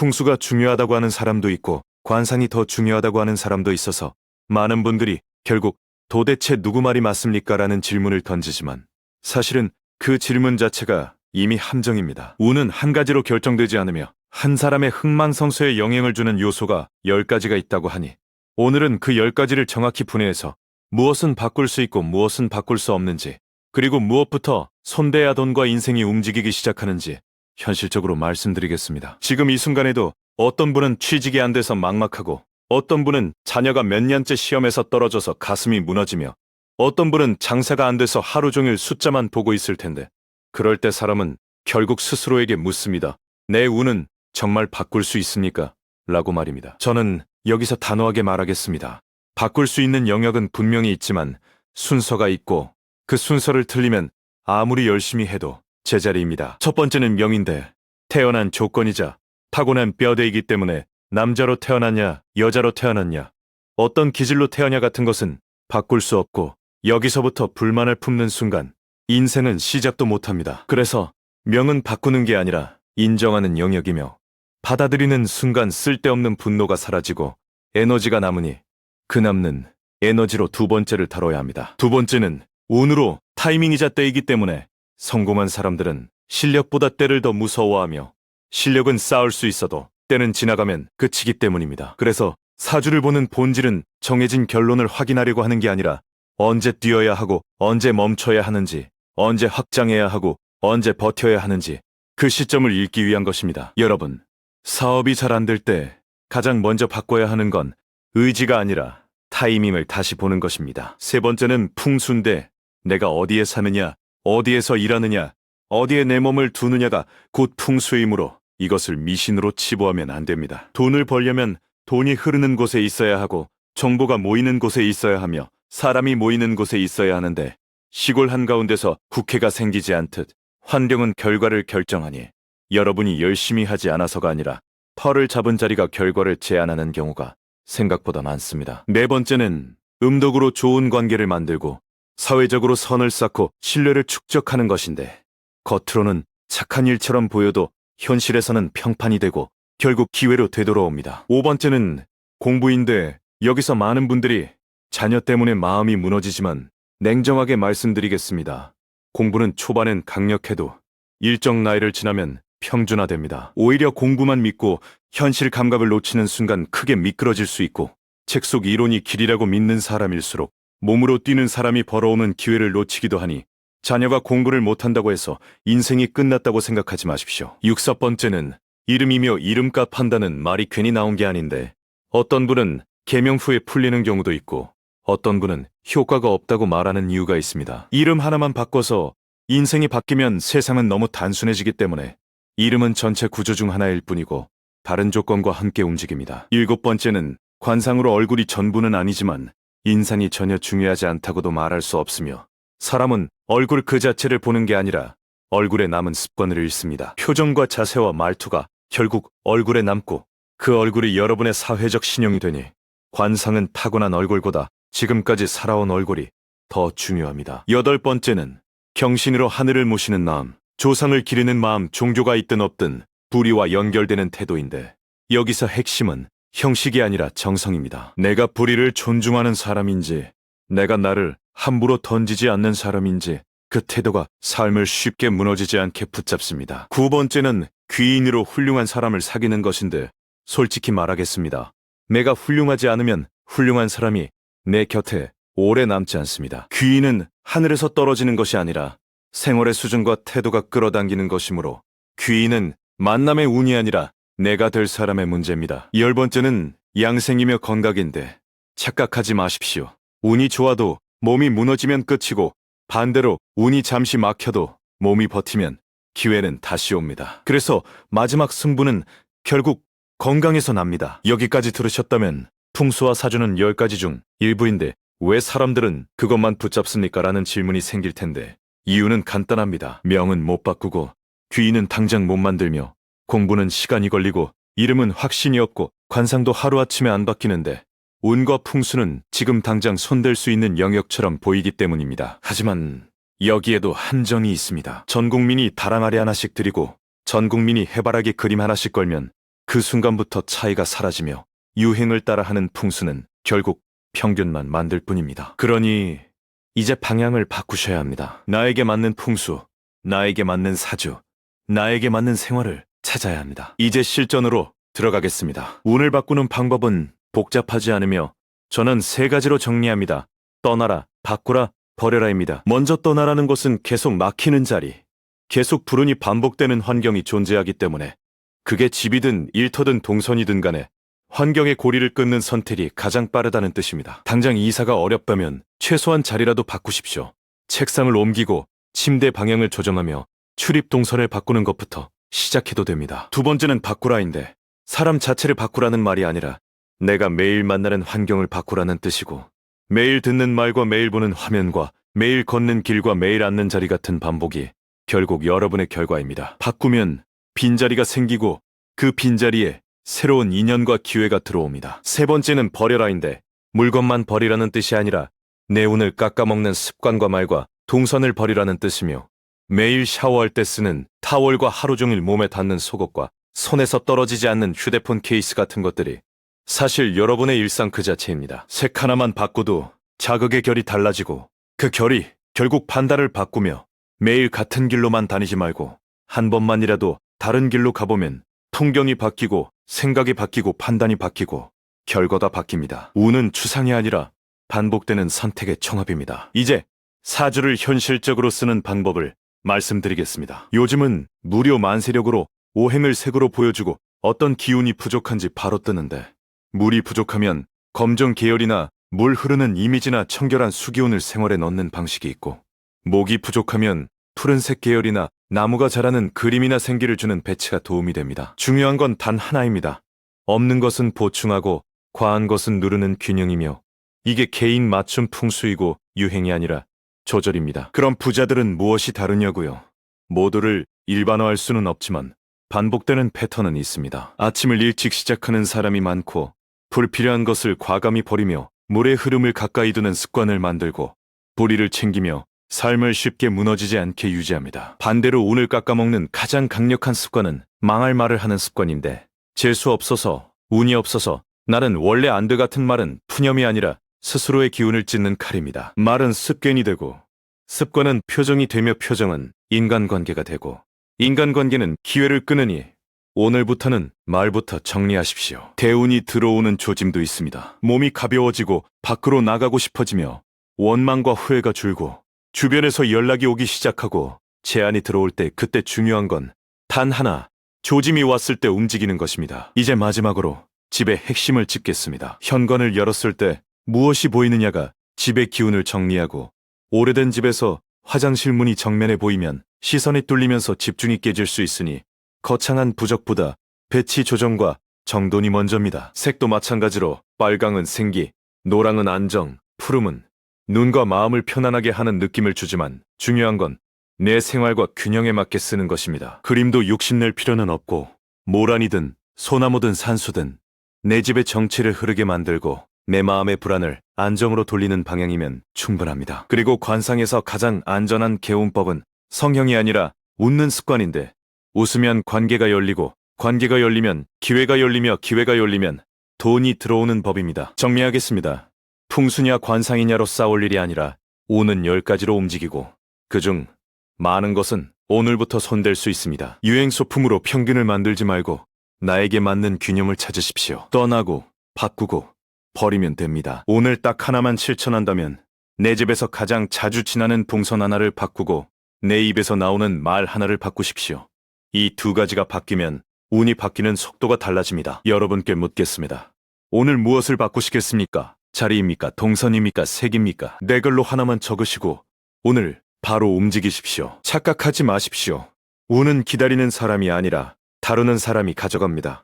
풍수가 중요하다고 하는 사람도 있고 관상이 더 중요하다고 하는 사람도 있어서 많은 분들이 결국 도대체 누구 말이 맞습니까? 라는 질문을 던지지만 사실은 그 질문 자체가 이미 함정입니다. 운은 한 가지로 결정되지 않으며 한 사람의 흥망성쇠에 영향을 주는 요소가 10가지가 있다고 하니 오늘은 그 10가지를 정확히 분해해서 무엇은 바꿀 수 있고 무엇은 바꿀 수 없는지, 그리고 무엇부터 손대야 돈과 인생이 움직이기 시작하는지 현실적으로 말씀드리겠습니다. 지금 이 순간에도 어떤 분은 취직이 안 돼서 막막하고, 어떤 분은 자녀가 몇 년째 시험에서 떨어져서 가슴이 무너지며, 어떤 분은 장사가 안 돼서 하루 종일 숫자만 보고 있을 텐데, 그럴 때 사람은 결국 스스로에게 묻습니다. 내 운은 정말 바꿀 수 있습니까? 라고 말입니다. 저는 여기서 단호하게 말하겠습니다. 바꿀 수 있는 영역은 분명히 있지만 순서가 있고, 그 순서를 틀리면 아무리 열심히 해도 제자리입니다. 첫 번째는 명인데, 태어난 조건이자 타고난 뼈대이기 때문에 남자로 태어났냐 여자로 태어났냐, 어떤 기질로 태어냐 같은 것은 바꿀 수 없고, 여기서부터 불만을 품는 순간 인생은 시작도 못합니다. 그래서 명은 바꾸는 게 아니라 인정하는 영역이며, 받아들이는 순간 쓸데없는 분노가 사라지고 에너지가 남으니 그 남는 에너지로 두 번째를 다뤄야 합니다. 두 번째는 운으로 타이밍이자 때이기 때문에 성공한 사람들은 실력보다 때를 더 무서워하며, 실력은 쌓을 수 있어도 때는 지나가면 끝이기 때문입니다. 그래서 사주를 보는 본질은 정해진 결론을 확인하려고 하는 게 아니라 언제 뛰어야 하고 언제 멈춰야 하는지, 언제 확장해야 하고 언제 버텨야 하는지 그 시점을 읽기 위한 것입니다. 여러분, 사업이 잘 안 될 때 가장 먼저 바꿔야 하는 건 의지가 아니라 타이밍을 다시 보는 것입니다. 세 번째는 풍수인데, 내가 어디에 사느냐, 어디에서 일하느냐, 어디에 내 몸을 두느냐가 곧 풍수이므로 이것을 미신으로 치부하면 안 됩니다. 돈을 벌려면 돈이 흐르는 곳에 있어야 하고, 정보가 모이는 곳에 있어야 하며, 사람이 모이는 곳에 있어야 하는데, 시골 한가운데서 국회가 생기지 않듯 환경은 결과를 결정하니 여러분이 열심히 하지 않아서가 아니라 펄을 잡은 자리가 결과를 제한하는 경우가 생각보다 많습니다. 네 번째는 음덕으로 좋은 관계를 만들고 사회적으로 선을 쌓고 신뢰를 축적하는 것인데, 겉으로는 착한 일처럼 보여도 현실에서는 평판이 되고 결국 기회로 되돌아옵니다. 5번째는 공부인데, 여기서 많은 분들이 자녀 때문에 마음이 무너지지만 냉정하게 말씀드리겠습니다. 공부는 초반엔 강력해도 일정 나이를 지나면 평준화됩니다. 오히려 공부만 믿고 현실 감각을 놓치는 순간 크게 미끄러질 수 있고, 책 속 이론이 길이라고 믿는 사람일수록 몸으로 뛰는 사람이 벌어오는 기회를 놓치기도 하니, 자녀가 공부를 못한다고 해서 인생이 끝났다고 생각하지 마십시오. 6번째는 이름이며 이름값 한다는 말이 괜히 나온 게 아닌데, 어떤 분은 개명 후에 풀리는 경우도 있고, 어떤 분은 효과가 없다고 말하는 이유가 있습니다. 이름 하나만 바꿔서 인생이 바뀌면 세상은 너무 단순해지기 때문에 이름은 전체 구조 중 하나일 뿐이고 다른 조건과 함께 움직입니다. 7번째는 관상으로 얼굴이 전부는 아니지만 인상이 전혀 중요하지 않다고도 말할 수 없으며, 사람은 얼굴 그 자체를 보는 게 아니라 얼굴에 남은 습관을 읽습니다. 표정과 자세와 말투가 결국 얼굴에 남고, 그 얼굴이 여러분의 사회적 신용이 되니 관상은 타고난 얼굴보다 지금까지 살아온 얼굴이 더 중요합니다. 8번째는 경신으로 하늘을 모시는 마음, 조상을 기리는 마음, 종교가 있든 없든 불의와 연결되는 태도인데, 여기서 핵심은 형식이 아니라 정성입니다. 내가 불의를 존중하는 사람인지, 내가 나를 함부로 던지지 않는 사람인지, 그 태도가 삶을 쉽게 무너지지 않게 붙잡습니다. 9번째는 귀인으로 훌륭한 사람을 사귀는 것인데, 솔직히 말하겠습니다. 내가 훌륭하지 않으면 훌륭한 사람이 내 곁에 오래 남지 않습니다. 귀인은 하늘에서 떨어지는 것이 아니라 생활의 수준과 태도가 끌어당기는 것이므로, 귀인은 만남의 운이 아니라 내가 될 사람의 문제입니다. 10번째는 양생이며 건강인데, 착각하지 마십시오. 운이 좋아도 몸이 무너지면 끝이고, 반대로 운이 잠시 막혀도 몸이 버티면 기회는 다시 옵니다. 그래서 마지막 승부는 결국 건강에서 납니다. 여기까지 들으셨다면 풍수와 사주는 10가지 중 일부인데 왜 사람들은 그것만 붙잡습니까? 라는 질문이 생길 텐데, 이유는 간단합니다. 명은 못 바꾸고, 귀인은 당장 못 만들며, 공부는 시간이 걸리고, 이름은 확신이 없고, 관상도 하루아침에 안 바뀌는데, 운과 풍수는 지금 당장 손댈 수 있는 영역처럼 보이기 때문입니다. 하지만 여기에도 한정이 있습니다. 전 국민이 다랑 아래 하나씩 드리고 전 국민이 해바라기 그림 하나씩 걸면 그 순간부터 차이가 사라지며 유행을 따라하는 풍수는 결국 평균만 만들 뿐입니다. 그러니 이제 방향을 바꾸셔야 합니다. 나에게 맞는 풍수, 나에게 맞는 사주, 나에게 맞는 생활을 찾아야 합니다. 이제 실전으로 들어가겠습니다. 운을 바꾸는 방법은 복잡하지 않으며 저는 세 가지로 정리합니다. 떠나라, 바꾸라, 버려라입니다. 먼저 떠나라는 것은 계속 막히는 자리, 계속 불운이 반복되는 환경이 존재하기 때문에 그게 집이든 일터든 동선이든 간에 환경의 고리를 끊는 선택이 가장 빠르다는 뜻입니다. 당장 이사가 어렵다면 최소한 자리라도 바꾸십시오. 책상을 옮기고 침대 방향을 조정하며 출입 동선을 바꾸는 것부터 시작해도 됩니다. 두 번째는 바꾸라인데 사람 자체를 바꾸라는 말이 아니라 내가 매일 만나는 환경을 바꾸라는 뜻이고 매일 듣는 말과 매일 보는 화면과 매일 걷는 길과 매일 앉는 자리 같은 반복이 결국 여러분의 결과입니다. 바꾸면 빈자리가 생기고 그 빈자리에 새로운 인연과 기회가 들어옵니다. 세 번째는 버려라인데 물건만 버리라는 뜻이 아니라 내 운을 깎아먹는 습관과 말과 동선을 버리라는 뜻이며 매일 샤워할 때 쓰는 타월과 하루 종일 몸에 닿는 속옷과 손에서 떨어지지 않는 휴대폰 케이스 같은 것들이 사실 여러분의 일상 그 자체입니다. 색 하나만 바꿔도 자극의 결이 달라지고 그 결이 결국 판단을 바꾸며 매일 같은 길로만 다니지 말고 한 번만이라도 다른 길로 가보면 통경이 바뀌고 생각이 바뀌고 판단이 바뀌고 결과가 바뀝니다. 운은 추상이 아니라 반복되는 선택의 총합입니다. 이제 사주를 현실적으로 쓰는 방법을 말씀드리겠습니다. 요즘은 무료 만세력으로 오행을 색으로 보여주고 어떤 기운이 부족한지 바로 뜨는데 물이 부족하면 검정 계열이나 물 흐르는 이미지나 청결한 수기운을 생활에 넣는 방식이 있고 목이 부족하면 푸른색 계열이나 나무가 자라는 그림이나 생기를 주는 배치가 도움이 됩니다. 중요한 건 단 하나입니다. 없는 것은 보충하고 과한 것은 누르는 균형이며 이게 개인 맞춤 풍수이고 유행이 아니라 조절입니다. 그럼 부자들은 무엇이 다르냐고요? 모두를 일반화할 수는 없지만 반복되는 패턴은 있습니다. 아침을 일찍 시작하는 사람이 많고 불필요한 것을 과감히 버리며 물의 흐름을 가까이 두는 습관을 만들고 불의를 챙기며 삶을 쉽게 무너지지 않게 유지합니다. 반대로 운을 깎아먹는 가장 강력한 습관은 망할 말을 하는 습관인데 재수 없어서 운이 없어서 나는 원래 안 돼 같은 말은 푸념이 아니라 스스로의 기운을 찢는 칼입니다. 말은 습견이 되고 습관은 표정이 되며 표정은 인간관계가 되고 인간관계는 기회를 끊으니 오늘부터는 말부터 정리하십시오. 대운이 들어오는 조짐도 있습니다. 몸이 가벼워지고 밖으로 나가고 싶어지며 원망과 후회가 줄고 주변에서 연락이 오기 시작하고 제안이 들어올 때 그때 중요한 건 단 하나, 조짐이 왔을 때 움직이는 것입니다. 이제 마지막으로 집의 핵심을 짚겠습니다. 현관을 열었을 때 무엇이 보이느냐가 집의 기운을 정리하고 오래된 집에서 화장실 문이 정면에 보이면 시선이 뚫리면서 집중이 깨질 수 있으니 거창한 부적보다 배치 조정과 정돈이 먼저입니다. 색도 마찬가지로 빨강은 생기, 노랑은 안정, 푸름은 눈과 마음을 편안하게 하는 느낌을 주지만 중요한 건 내 생활과 균형에 맞게 쓰는 것입니다. 그림도 욕심낼 필요는 없고 모란이든 소나무든 산수든 내 집의 정치를 흐르게 만들고 내 마음의 불안을 안정으로 돌리는 방향이면 충분합니다. 그리고 관상에서 가장 안전한 개운법은 성형이 아니라 웃는 습관인데 웃으면 관계가 열리고 관계가 열리면 기회가 열리며 기회가 열리면 돈이 들어오는 법입니다. 정리하겠습니다. 풍수냐 관상이냐로 싸울 일이 아니라 운은 10가지로 움직이고 그중 많은 것은 오늘부터 손댈 수 있습니다. 유행 소품으로 평균을 만들지 말고 나에게 맞는 균형을 찾으십시오. 떠나고 바꾸고 버리면 됩니다. 오늘 딱 하나만 실천한다면 내 집에서 가장 자주 지나는 동선 하나를 바꾸고 내 입에서 나오는 말 하나를 바꾸십시오. 이 두 가지가 바뀌면 운이 바뀌는 속도가 달라집니다. 여러분께 묻겠습니다. 오늘 무엇을 바꾸시겠습니까? 자리입니까? 동선입니까? 색입니까? 네 글로 하나만 적으시고 오늘 바로 움직이십시오. 착각하지 마십시오. 운은 기다리는 사람이 아니라 다루는 사람이 가져갑니다.